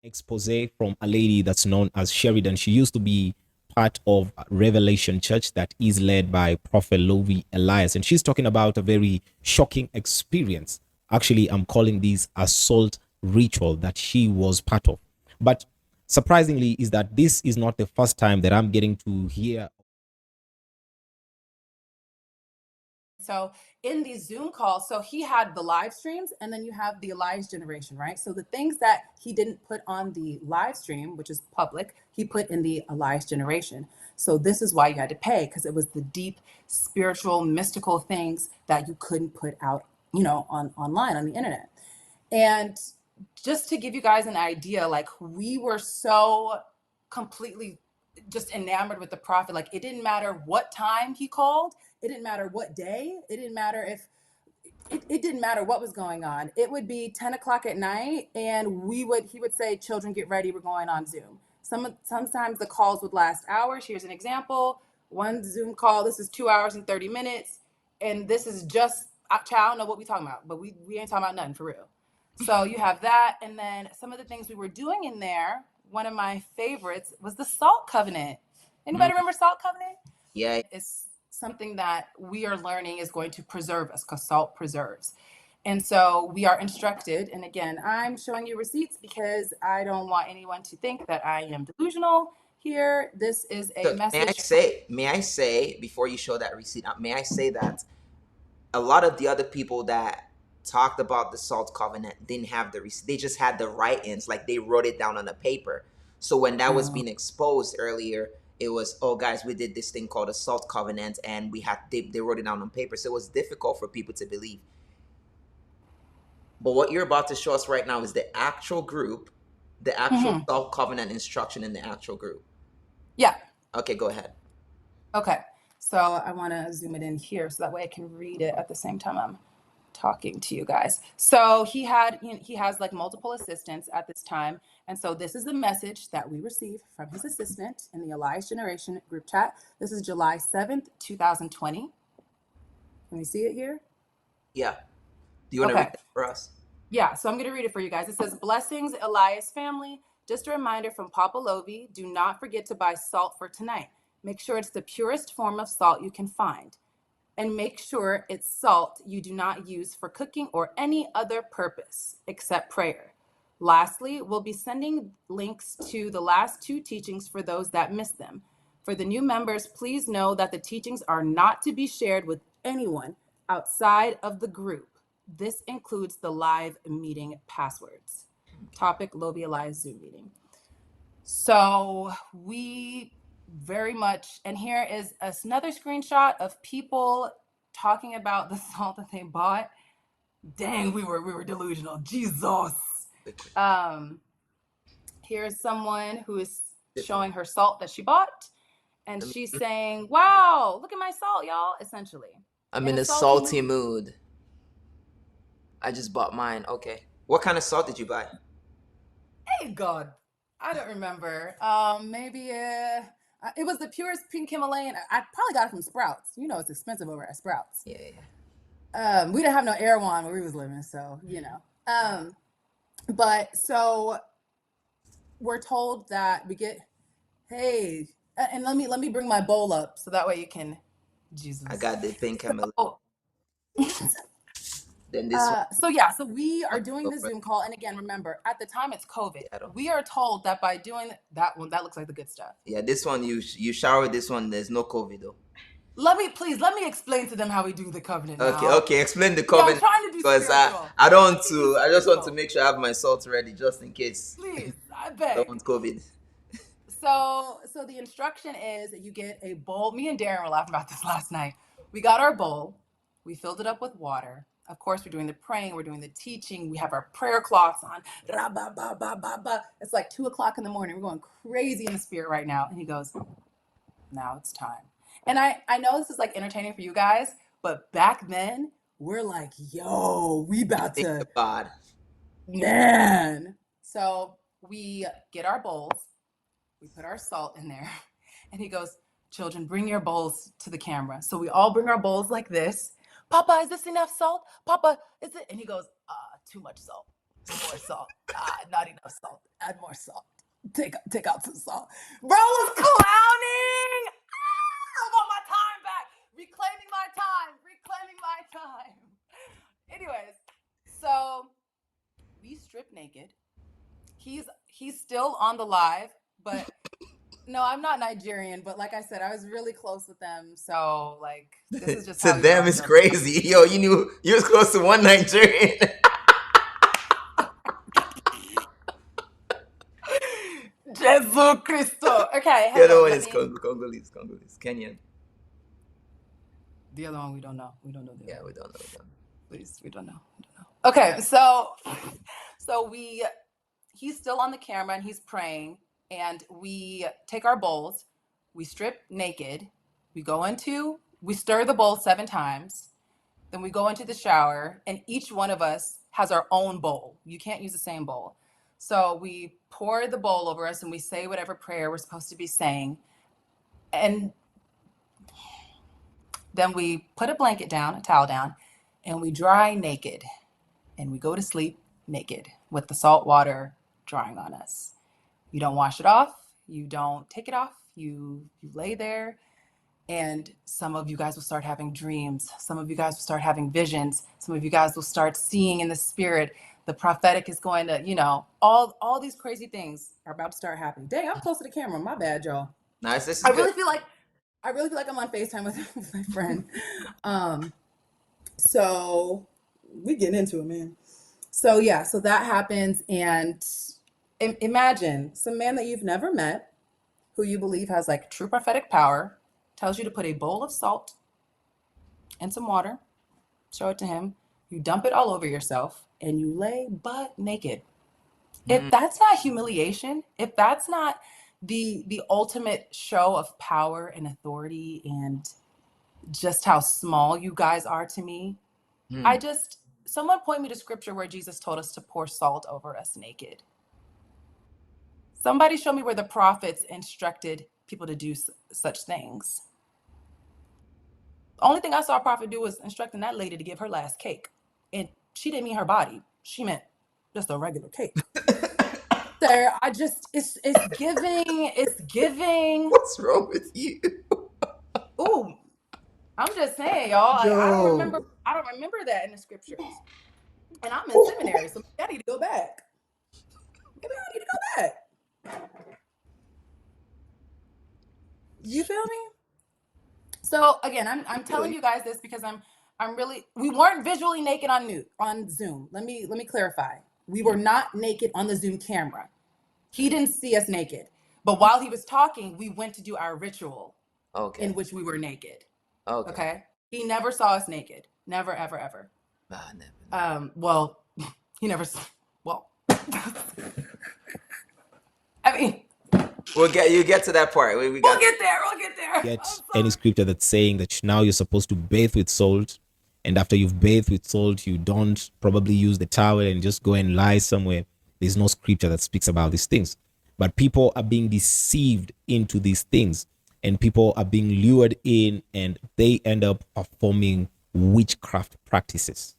expose from a lady that's known as Sheridan. She used to be part of Revelation Church that is led by Prophet Lovi Elias. And she's talking about a very shocking experience. Actually, I'm calling this assault ritual that she was part of. But surprisingly, is that this is not the first time that I'm getting to hear. So in these Zoom calls, so he had the live streams and then you have the Elias generation, right? So the things that he didn't put on the live stream, which is public, he put in the Elias generation. So this is why you had to pay, because it was the deep spiritual, mystical things that you couldn't put out, on online on the internet. And just to give you guys an idea, like we were so completely just enamored with the prophet. Like it didn't matter what time he called, it didn't matter what day, it didn't matter if it didn't matter what was going on. It would be 10 o'clock at night and he would say, children, get ready, we're going on Zoom. Sometimes the calls would last hours. Here's an example. One Zoom call, this is 2 hours and 30 minutes. And this is just, I don't know what we talking about, but we ain't talking about nothing for real. So you have that. And then some of the things we were doing in there, one of my favorites was the salt covenant. Anybody remember salt covenant? Yeah. It's something that we are learning is going to preserve us, because salt preserves. And so we are instructed. And again, I'm showing you receipts because I don't want anyone to think that I am delusional here. This is a message. May I say, before you show that receipt, may I say that a lot of the other people that talked about the salt covenant didn't have the receipt. They just had the write-ins, like they wrote it down on a paper. So when that was being exposed earlier, it was, oh guys, we did this thing called a salt covenant, and they wrote it down on paper. So it was difficult for people to believe. But what you're about to show us right now is the actual group, the actual salt covenant instruction in the actual group. Yeah. Okay, go ahead. Okay. So I want to zoom it in here so that way I can read it at the same time I'm talking to you guys. So he has like multiple assistants at this time. And so this is the message that we received from his assistant in the Elias Generation group chat. This is July 7th, 2020. Can we see it here? Yeah. Do you want to read that for us? Yeah, so I'm going to read it for you guys. It says, blessings, Elias family. Just a reminder from Papa Lovi, do not forget to buy salt for tonight. Make sure it's the purest form of salt you can find. And make sure it's salt you do not use for cooking or any other purpose except prayer. Lastly, we'll be sending links to the last two teachings for those that missed them. For the new members, please know that the teachings are not to be shared with anyone outside of the group. This includes the live meeting passwords. Topic, Lovi Elias Zoom meeting. So we very much, and here is another screenshot of people talking about the salt that they bought. Dang, we were delusional. Jesus. Here's someone who is showing her salt that she bought, and she's saying, wow, look at my salt, y'all, essentially. I'm in a salty mood. I just bought mine. Okay. What kind of salt did you buy? Hey, God. I don't remember. Maybe it was the purest pink Himalayan. I probably got it from Sprouts. You know it's expensive over at Sprouts. Yeah. We didn't have no Erewhon where we was living, so but so we're told that we get, hey, and let me bring my bowl up so that way you can. Jesus. I got the pink Himalayan. Then this so we are doing the Zoom call, and again, remember, at the time it's COVID. We are told that by doing that one, that looks like the good stuff. Yeah, this one you shower with this one. There's no COVID though. Let me explain to them how we do the covenant. Okay, explain the covenant. Yeah, I'm trying to do because I don't want to. I just want to make sure I have my salt ready just in case. Please, I beg. I don't want COVID. So the instruction is that you get a bowl. Me and Darren were laughing about this last night. We got our bowl. We filled it up with water. Of course, we're doing the praying. We're doing the teaching. We have our prayer cloths on. It's like 2:00 in the morning. We're going crazy in the spirit right now. And he goes, now it's time. And I know this is like entertaining for you guys, but back then we're like, yo, we about to. God. Man. So we get our bowls. We put our salt in there. And he goes, children, bring your bowls to the camera. So we all bring our bowls like this. Papa, is this enough salt? Papa, is it? And he goes, too much salt. More salt. Not enough salt. Add more salt. Take out some salt. Bro was clowning. I want my time back. Reclaiming my time. Anyways, so we strip naked. He's still on the live, but no, I'm not Nigerian, but like I said, I was really close with them. So like this is just To how we them, are. it's crazy. Yo, you was close to one Nigerian. Jesus Christo. Okay, The other hello. one is Congolese, Kenyan. The other one we don't know. We don't know. Yeah, we don't know. Please, we don't know. Okay, so he's still on the camera and he's praying, and we take our bowls, we strip naked, we stir the bowl 7 times, then we go into the shower, and each one of us has our own bowl. You can't use the same bowl. So we pour the bowl over us and we say whatever prayer we're supposed to be saying. And then we put a towel down, and we dry naked. And we go to sleep naked with the salt water drying on us. You don't wash it off. You don't take it off. You lay there, and some of you guys will start having dreams. Some of you guys will start having visions. Some of you guys will start seeing in the spirit. The prophetic is going to, all these crazy things are about to start happening. Dang, I'm close to the camera. My bad, y'all. Nice. This is I good. really feel like I'm on FaceTime with my friend. So we getting into it, man. So yeah, so that happens, and imagine some man that you've never met, who you believe has like true prophetic power, tells you to put a bowl of salt and some water, show it to him. You dump it all over yourself, and you lay butt naked. If that's not humiliation, if that's not the ultimate show of power and authority and just how small you guys are to me, someone point me to scripture where Jesus told us to pour salt over us naked. Somebody show me where the prophets instructed people to do such things. The only thing I saw a prophet do was instructing that lady to give her last cake. And she didn't mean her body. She meant just a regular cake. There, it's giving. What's wrong with you? Ooh, I'm just saying, y'all. I don't remember that in the scriptures. And I'm in seminary, so I need to go back. Maybe I need to go back. You feel me? So again, I'm telling you guys this because we weren't visually naked on Zoom. Let me clarify. We were not naked on the Zoom camera. He didn't see us naked. But while he was talking, we went to do our ritual in which we were naked. Okay. He never saw us naked. Never, ever, ever. Never. Well, he never. Well, I mean, we'll get to that part. We'll get there. Get any scripture that's saying that now you're supposed to bathe with salt, and after you've bathed with salt, you don't probably use the towel and just go and lie somewhere. There's no scripture that speaks about these things. But people are being deceived into these things, and people are being lured in, and they end up performing witchcraft practices.